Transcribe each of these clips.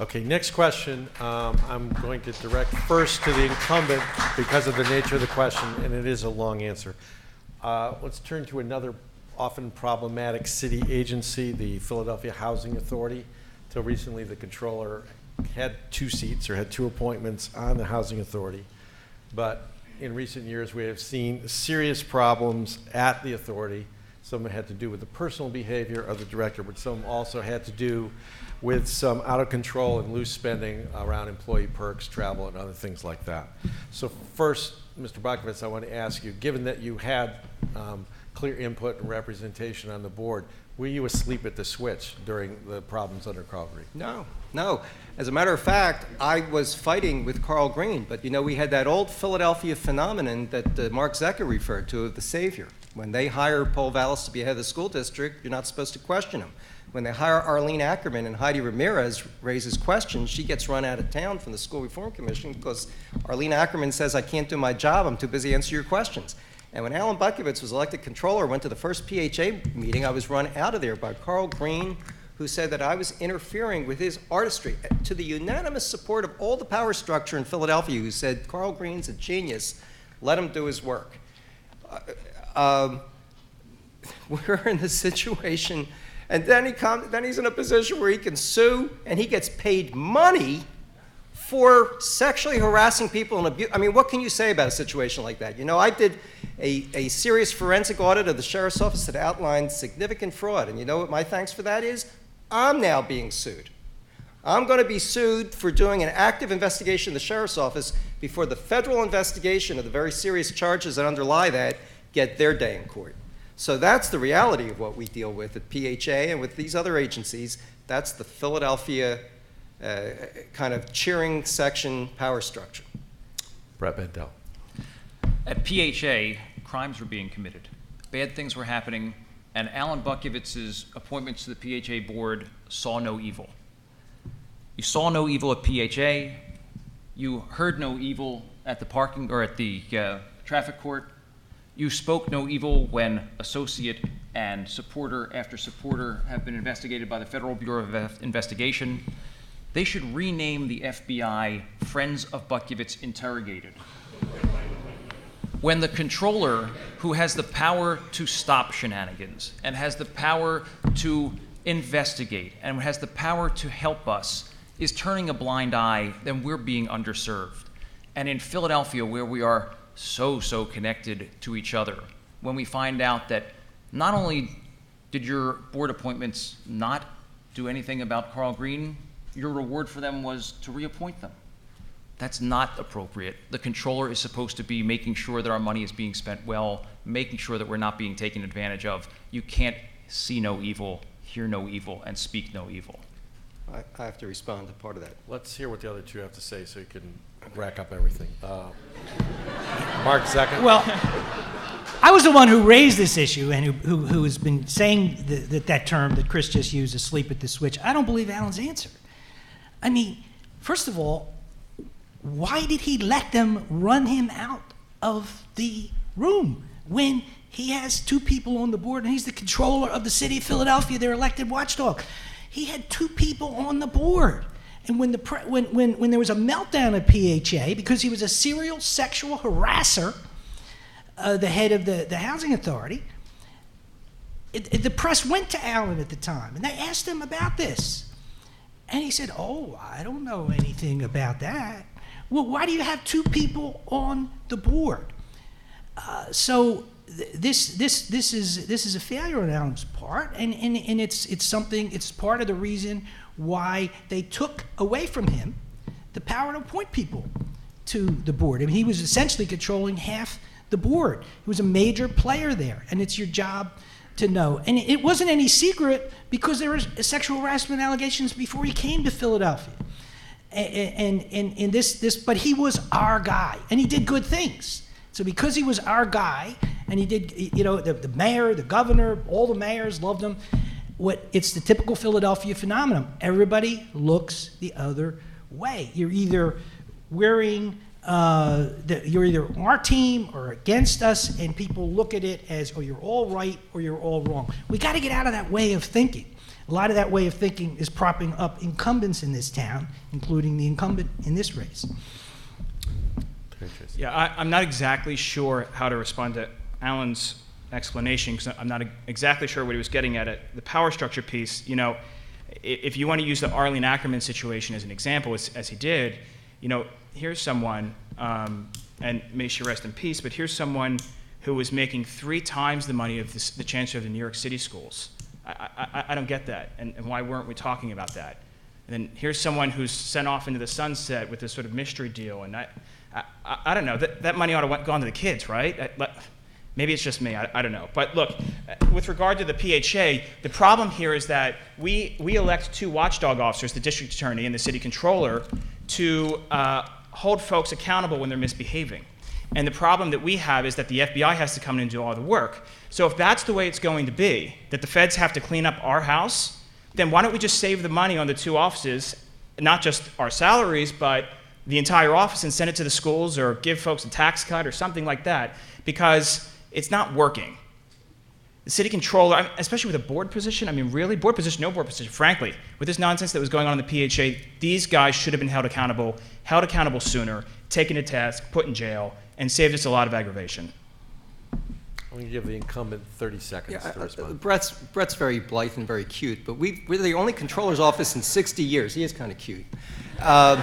Okay, next question. I'm going to direct first to the incumbent because of the nature of the question, and it is a long answer. Let's turn to another often problematic city agency, the Philadelphia Housing Authority. Till recently, the controller had 2 seats or had 2 appointments on the Housing Authority. But in recent years, we have seen serious problems at the authority. Some had to do with the personal behavior of the director, but some also had to do with some out of control and loose spending around employee perks, travel, and other things like that. So first, Mr. Bachowicz, I want to ask you, given that you had clear input and representation on the board, were you asleep at the switch during the problems under Carl Green? No. As a matter of fact, I was fighting with Carl Green, but we had that old Philadelphia phenomenon that Mark Zecker referred to of the savior. When they hire Paul Vallis to be head of the school district, you're not supposed to question him. When they hire Arlene Ackerman and Heidi Ramirez raises questions, she gets run out of town from the School Reform Commission because Arlene Ackerman says, I can't do my job, I'm too busy answering your questions. And when Alan Butkovitz was elected controller, went to the first PHA meeting, I was run out of there by Carl Green, who said that I was interfering with his artistry, to the unanimous support of all the power structure in Philadelphia, who said, Carl Green's a genius, let him do his work. We're in this situation, and then he's in a position where he can sue, and he gets paid money for sexually harassing people and abuse. I mean, what can you say about a situation like that? I did a serious forensic audit of the sheriff's office that outlined significant fraud, and you know what my thanks for that is? I'm now being sued. I'm going to be sued for doing an active investigation in the sheriff's office before the federal investigation of the very serious charges that underlie that get their day in court. So that's the reality of what we deal with at PHA and with these other agencies. That's the Philadelphia kind of cheering section power structure. Brett Bendel. At PHA, crimes were being committed. Bad things were happening, and Alan Butkowitz's appointments to the PHA board saw no evil. You saw no evil at PHA. You heard no evil at the parking or at the traffic court. You spoke no evil when associate and supporter after supporter have been investigated by the Federal Bureau of Investigation. They should rename the FBI Friends of Butkovitz Interrogated. When the controller, who has the power to stop shenanigans and has the power to investigate and has the power to help us, is turning a blind eye, then we're being underserved. And in Philadelphia, where we are so connected to each other, when we find out that not only did your board appointments not do anything about Carl Green, your reward for them was to reappoint them. That's not appropriate. The controller is supposed to be making sure that our money is being spent well, making sure that we're not being taken advantage of. You can't see no evil, hear no evil, and speak no evil. I have to respond to part of that. Let's hear what the other two have to say so you can rack up everything. Mark, second. Well, I was the one who raised this issue and who has been saying that term that Chris just used, asleep at the switch. I don't believe Alan's answer. I mean, first of all, why did he let them run him out of the room when he has 2 people on the board and he's the controller of the city of Philadelphia, their elected watchdog? He had 2 people on the board. And when there was a meltdown at PHA, because he was a serial sexual harasser, the head of the housing authority, the press went to Alan at the time, and they asked him about this. And he said, oh, I don't know anything about that. Well, why do you have 2 people on the board? So this is a failure on Alan's part, and it's something. It's part of the reason why they took away from him the power to appoint people to the board. I mean, he was essentially controlling half the board. He was a major player there, and it's your job to know. And it wasn't any secret because there were sexual harassment allegations before he came to Philadelphia. And this, but he was our guy, and he did good things. So because he was our guy, and he did, the mayor, the governor, all the mayors loved him. It's the typical Philadelphia phenomenon. Everybody looks the other way. You're either wearing, you're either on our team or against us, and people look at it as, oh, you're all right or you're all wrong. We got to get out of that way of thinking. A lot of that way of thinking is propping up incumbents in this town, including the incumbent in this race. Yeah, I'm not exactly sure how to respond to Alan's explanation, because I'm not exactly sure what he was getting at. The power structure piece, you know, if you want to use the Arlene Ackerman situation as an example, as he did, you know, here's someone, and may she rest in peace, but here's someone who was making 3 times the money of the chancellor of the New York City schools. I don't get that, and why weren't we talking about that? And then here's someone who's sent off into the sunset with this sort of mystery deal, and I don't know, that money ought to have gone to the kids, right? Maybe it's just me, I don't know. But look, with regard to the PHA, the problem here is that we elect 2 watchdog officers, the district attorney and the city controller, to hold folks accountable when they're misbehaving. And the problem that we have is that the FBI has to come in and do all the work. So if that's the way it's going to be, that the feds have to clean up our house, then why don't we just save the money on the 2 offices, not just our salaries, but the entire office, and send it to the schools, or give folks a tax cut or something like that, because it's not working. The city controller, especially with a board position, I mean, really? Board position, no board position, frankly. With this nonsense that was going on in the PHA, these guys should have been held accountable sooner, taken to task, put in jail, and saved us a lot of aggravation. I'm going to give the incumbent 30 seconds to respond. Brett's very blithe and very cute, but we're the only controller's office in 60 years. He is kind of cute. The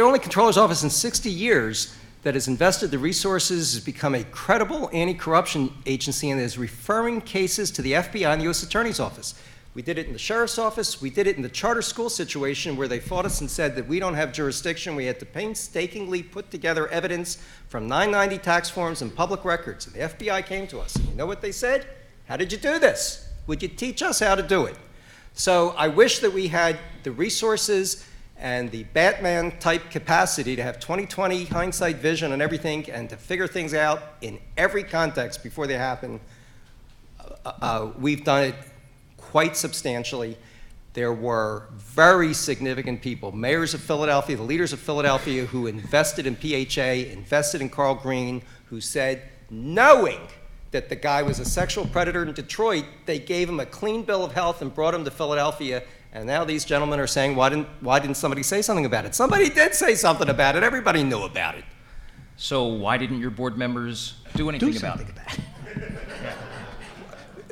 only controller's office in 60 years that has invested the resources, has become a credible anti-corruption agency, and is referring cases to the FBI and the U.S. Attorney's Office. We did it in the Sheriff's Office. We did it in the charter school situation where they fought us and said that we don't have jurisdiction. We had to painstakingly put together evidence from 990 tax forms and public records. And the FBI came to us. And you know what they said? How did you do this? Would you teach us how to do it? So I wish that we had the resources and the Batman-type capacity to have 20/20 hindsight vision on everything and to figure things out in every context before they happen. We've done it quite substantially. There were very significant people, mayors of Philadelphia, the leaders of Philadelphia, who invested in PHA, invested in Carl Green, who said, knowing that the guy was a sexual predator in Detroit, they gave him a clean bill of health and brought him to Philadelphia. And now these gentlemen are saying, why didn't somebody say something about it? Somebody did say something about it. Everybody knew about it. So why didn't your board members do anything about it?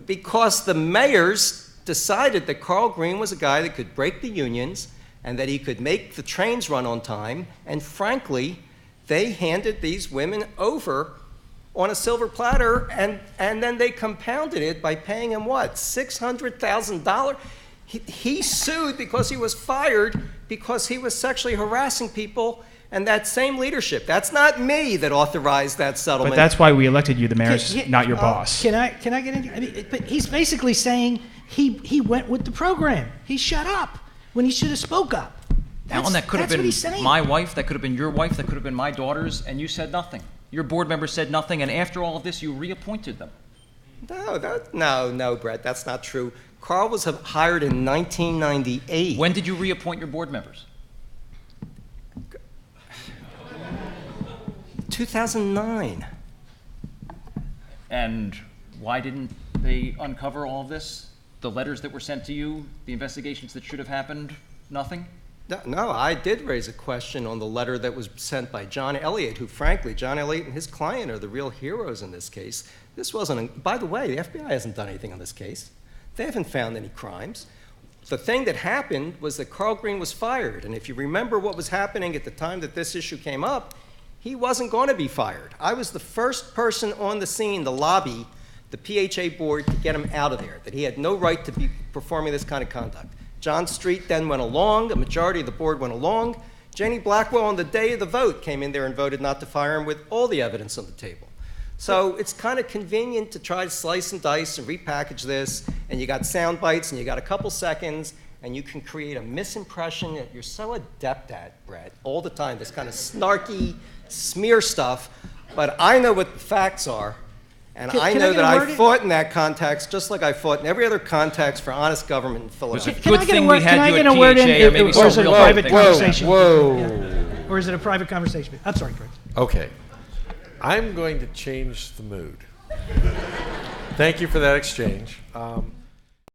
Because the mayors decided that Carl Green was a guy that could break the unions and that he could make the trains run on time. And frankly, they handed these women over on a silver platter, and then they compounded it by paying him what, $600,000? He sued because he was fired because he was sexually harassing people, and that same leadership. That's not me that authorized that settlement. But that's why we elected you, the mayor's not your boss. Can I get into? I mean, but he's basically saying he went with the program. He shut up when he should have spoke up. Alan, that could have what he's been saying. my wife, that could have been your wife, that could have been my daughters, and you said nothing. Your board members said nothing, and after all of this, you reappointed them. No, Brett, that's not true. Carl was hired in 1998. When did you reappoint your board members? 2009. And why didn't they uncover all of this? The letters that were sent to you, the investigations that should have happened, nothing? No, I did raise a question on the letter that was sent by John Elliott, who frankly, John Elliott and his client are the real heroes in this case. This wasn't, by the way, the FBI hasn't done anything on this case. They haven't found any crimes. The thing that happened was that Carl Green was fired, and if you remember what was happening at the time that this issue came up, he wasn't going to be fired. I was the first person on the scene to lobby the PHA board to get him out of there, that he had no right to be performing this kind of conduct. John Street then went along, a majority of the board went along. Janie Blackwell on the day of the vote came in there and voted not to fire him with all the evidence on the table. So it's kind of convenient to try to slice and dice and repackage this, and you got sound bites and you got a couple seconds, and you can create a misimpression that you're so adept at, Brett, all the time, this kind of snarky smear stuff. But I know what the facts are, and I know that I fought in that context just like I fought in every other context for honest government in Philadelphia. It was a good thing we had you at PHA, or maybe or is some it a real private things. conversation? Whoa. Yeah. Or is it a private conversation? I'm sorry, Greg. Okay. I'm going to change the mood. Thank you for that exchange.